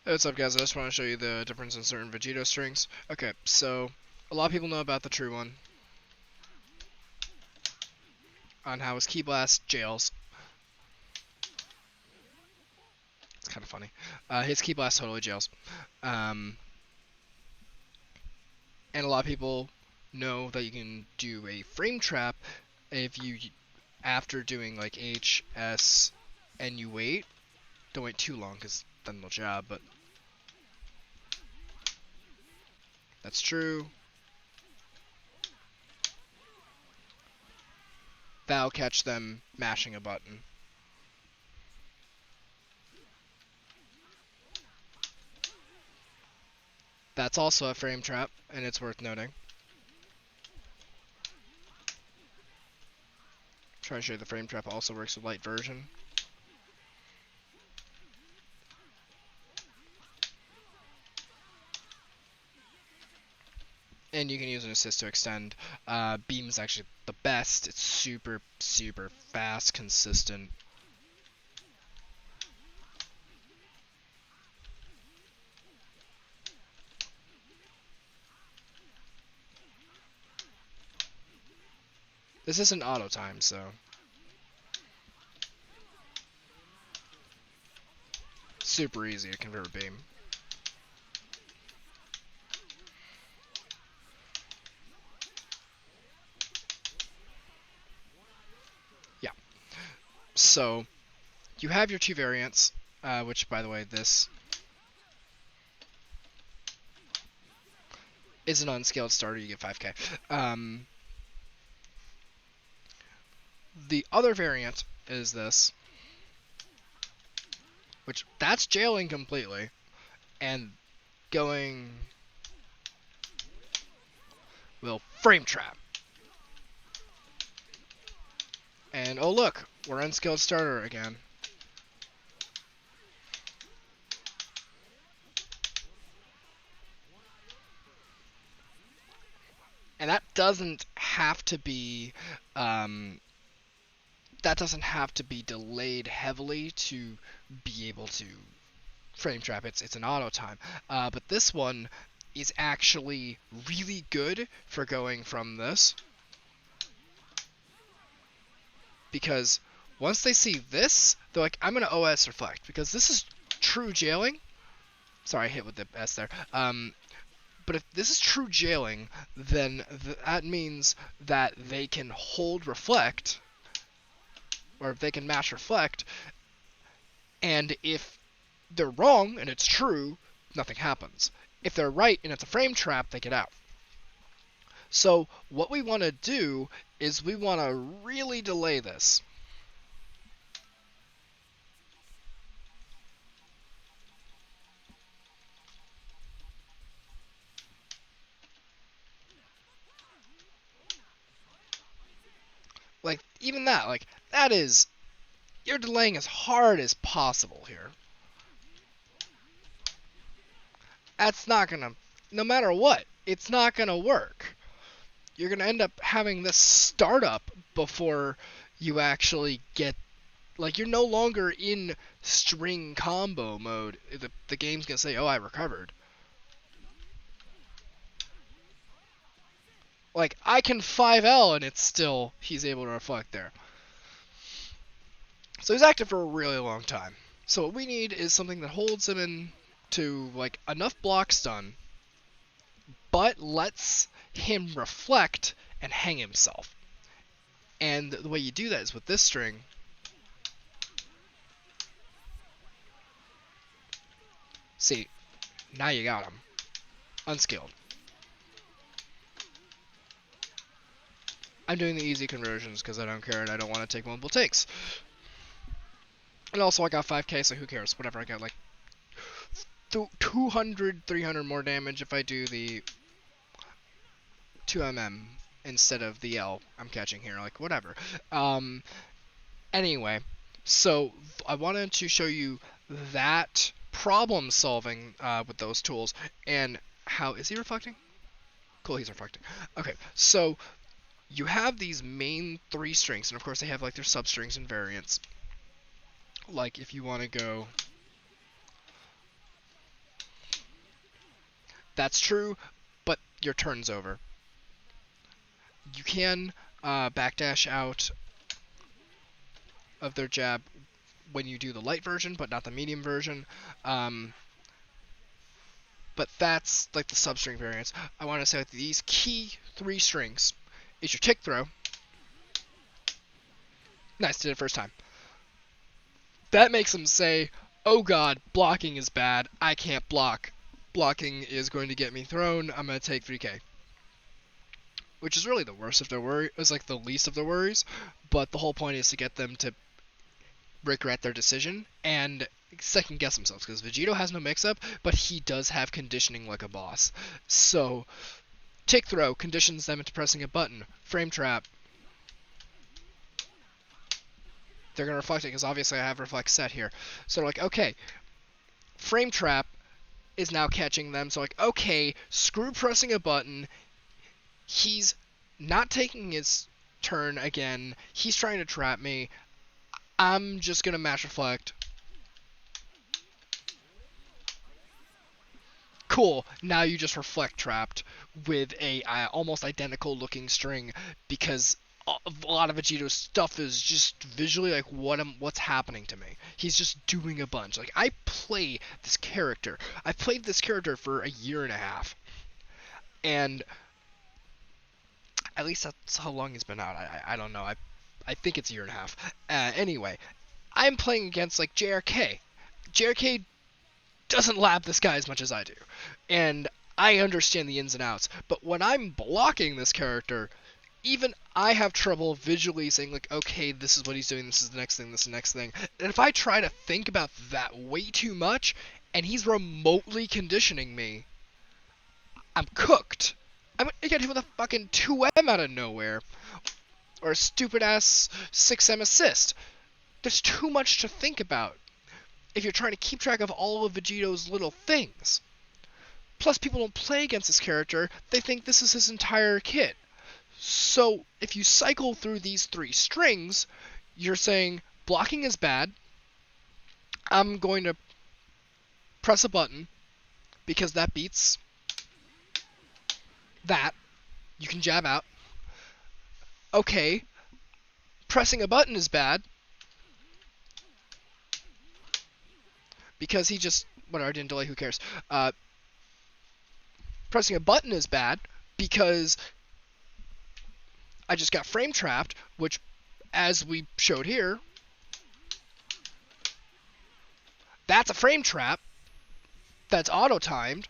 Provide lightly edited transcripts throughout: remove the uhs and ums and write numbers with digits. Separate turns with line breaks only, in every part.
Hey, what's up, guys? I just want to show you the difference in certain vegito strings. Okay, so a lot of people know about the true one on how his key blast jails. It's kind of funny. His key blast totally jails. And a lot of people know that you can do a frame trap if you, after doing like H, S, and you wait. Don't wait too long because then they'll jab, but that's true. That'll catch them mashing a button. That's also a frame trap, and it's worth noting. Try to show you the frame trap also works with light version. And you can use an assist to extend. Beam is actually the best. It's super, super fast, consistent. This isn't auto time, so super easy to convert beam. Yeah. So you have your two variants, which, by the way, this is an unscaled starter. You get 5k. The other variant is this, which that's jailing completely and going will frame trap. And oh look, we're unskilled starter again. And that doesn't have to be delayed heavily to be able to frame trap. It's an auto time. But this one is actually really good for going from this, because once they see this, they're like, I'm gonna OS reflect, because this is true jailing. Sorry, I hit with the S there. But if this is true jailing, then that means that they can hold reflect, or if they can mash reflect, and if they're wrong and it's true, nothing happens. If they're right and it's a frame trap, they get out. So what we want to do is we want to really delay this. Like, even that, like, that is, you're delaying as hard as possible here. That's not gonna, no matter what, it's not gonna work. You're gonna end up having this startup before you actually get, like, you're no longer in string combo mode. The game's gonna say, oh, I recovered. Like, I can 5L and it's still, he's able to reflect there. So he's active for a really long time. So what we need is something that holds him in to, like, enough blocks done, but lets him reflect and hang himself. And the way you do that is with this string. See, now you got him. Unskilled. I'm doing the easy conversions because I don't care and I don't want to take multiple takes. And also I got 5k, so who cares? Whatever, I got like 200, 300 more damage if I do the 2mm instead of the L I'm catching here, like whatever. Anyway, so I wanted to show you that problem solving with those tools, and how, is he reflecting? Cool, he's reflecting. Okay, so you have these main three strings, and of course they have like their substrings and variants. Like if you want to go That's true, but your turn's over. You can backdash out of their jab when you do the light version, but not the medium version. But that's like the substring variants. I want to say that these key 3 strings is your tick throw. Nice, did it first time. That makes them say, oh god, blocking is bad, I can't block. Blocking is going to get me thrown, I'm going to take 3k. Which is really the worst of their worries, is like the least of their worries, but the whole point is to get them to regret their decision and second guess themselves, because Vegito has no mix-up, but he does have conditioning like a boss. So, tick throw conditions them into pressing a button. Frame trap. They're going to reflect it, because obviously I have reflect set here. So they're like, okay, frame trap is now catching them, so like, okay, screw pressing a button. He's not taking his turn again. He's trying to trap me. I'm just going to mash reflect. Cool, now you just reflect trapped with a almost identical looking string, because a lot of Vegito's stuff is just visually like what's happening to me. He's just doing a bunch. Like, I play this character. I've played this character for a year and a half. And at least that's how long he's been out. I don't know. I think it's a year and a half. Anyway, I'm playing against like JRK. JRK doesn't lab this guy as much as I do. And I understand the ins and outs. But when I'm blocking this character, even I have trouble visually saying, like, okay, this is what he's doing, this is the next thing, this is the next thing. And if I try to think about that way too much, and he's remotely conditioning me, I'm cooked. I'm gonna get hit with a fucking 2M out of nowhere. Or a stupid-ass 6M assist. There's too much to think about if you're trying to keep track of all of Vegito's little things. Plus, people don't play against this character, they think this is his entire kit. So, if you cycle through these 3 strings, you're saying, blocking is bad, I'm going to press a button, because that beats that. You can jab out. Okay, pressing a button is bad, because he just, whatever, I didn't delay, who cares. Pressing a button is bad, because I just got frame trapped, which, as we showed here, that's a frame trap that's auto-timed.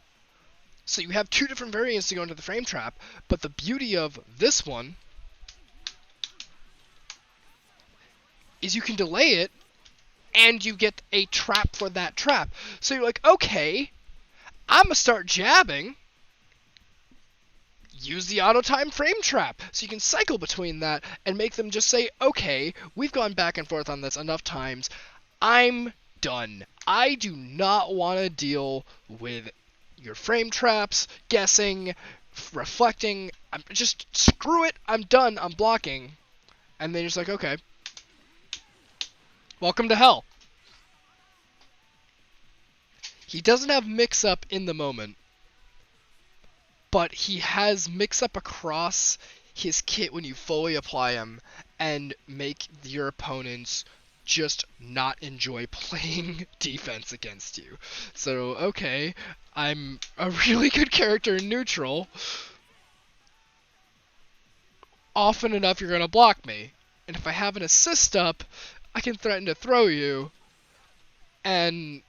So you have 2 different variants to go into the frame trap, but the beauty of this one is you can delay it, and you get a trap for that trap. So you're like, okay, I'm going to start jabbing. Use the auto-time frame trap. So you can cycle between that and make them just say, okay, we've gone back and forth on this enough times. I'm done. I do not want to deal with your frame traps, guessing, reflecting. Just screw it. I'm done. I'm blocking. And then you're just like, okay. Welcome to hell. He doesn't have mix-up in the moment, but he has mix-up across his kit when you fully apply him and make your opponents just not enjoy playing defense against you. So, okay, I'm a really good character in neutral. Often enough you're going to block me. And if I have an assist up, I can threaten to throw you. And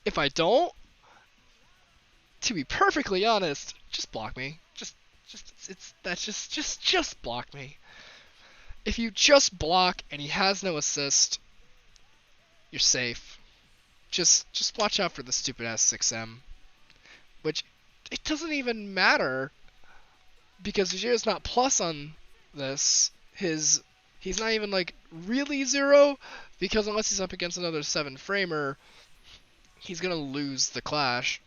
if I don't, to be perfectly honest, just block me. Just block me. If you just block and he has no assist, you're safe. Just watch out for the stupid ass 6M. Which, it doesn't even matter, because Vegito's not plus on this. He's not even like really 0, because unless he's up against another 7 framer, he's gonna lose the clash.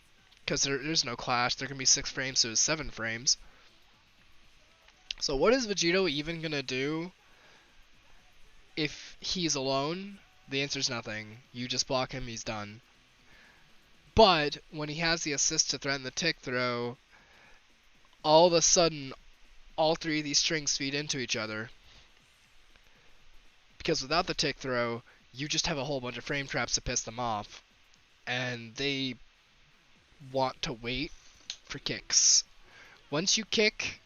Because there's no clash, there can be 6 frames to his 7 frames. So what is Vegito even gonna do if he's alone? The answer's nothing. You just block him, he's done. But when he has the assist to threaten the tick throw, all of a sudden, all three of these strings feed into each other. Because without the tick throw, you just have a whole bunch of frame traps to piss them off. And they want to wait for kicks. Once you kick,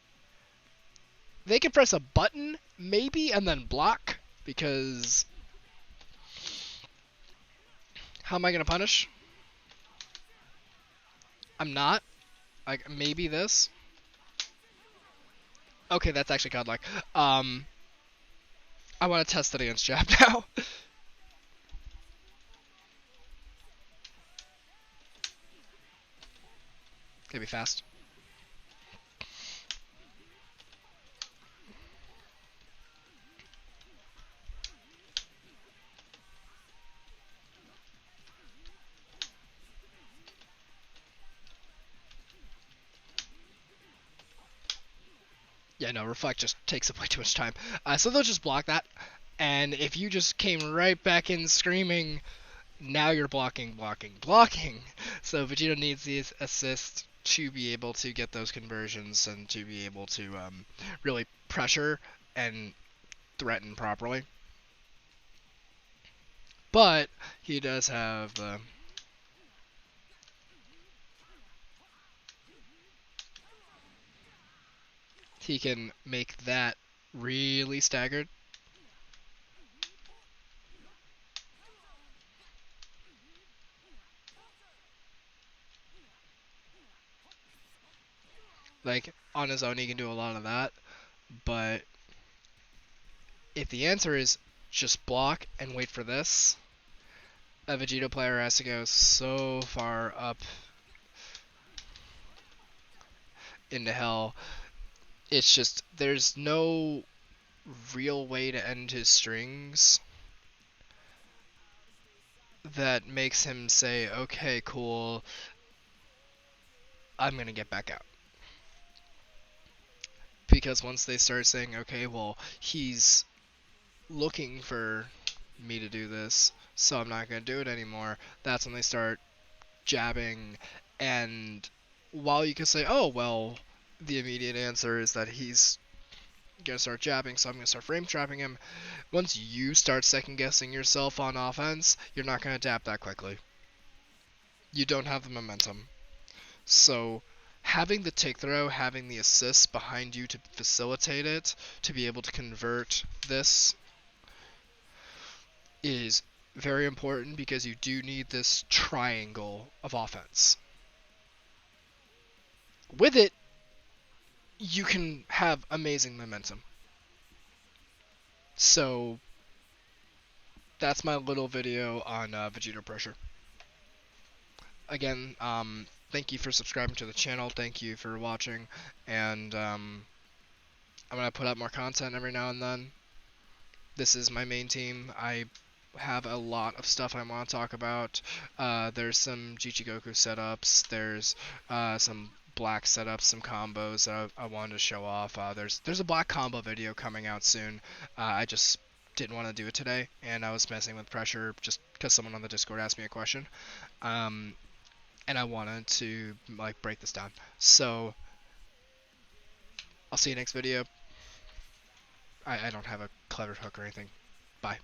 they can press a button, maybe, and then block. Because how am I going to punish? I'm not. Like, maybe this. Okay, that's actually godlike. I want to test it against jab now. Gonna be fast. Yeah, no, reflect just takes up way too much time. So they'll just block that. And if you just came right back in screaming, now you're blocking. So Vegito needs the assist to be able to get those conversions and to be able to really pressure and threaten properly. But he does have the... he can make that really staggered. Like, on his own, he can do a lot of that. But if the answer is just block and wait for this, a Vegito player has to go so far up into hell. It's just, there's no real way to end his strings that makes him say, okay, cool, I'm gonna get back out. Because once they start saying, okay, well, he's looking for me to do this, so I'm not gonna do it anymore, that's when they start jabbing. And while you can say, oh, well, the immediate answer is that he's gonna start jabbing, so I'm gonna start frame trapping him. Once you start second guessing yourself on offense, you're not gonna adapt that quickly. You don't have the momentum. So having the take throw, having the assist behind you to facilitate it, to be able to convert this, is very important, because you do need this triangle of offense. With it, you can have amazing momentum. So that's my little video on Vegito pressure. Again, thank you for subscribing to the channel. Thank you for watching, and I'm gonna put out more content every now and then. This is my main team. I have a lot of stuff I want to talk about. There's some Jichigoku setups. There's some black setups, some combos that I wanted to show off. There's a black combo video coming out soon. I just didn't want to do it today, and I was messing with pressure just because someone on the Discord asked me a question. And I wanted to like break this down. So I'll see you next video. I don't have a clever hook or anything. Bye.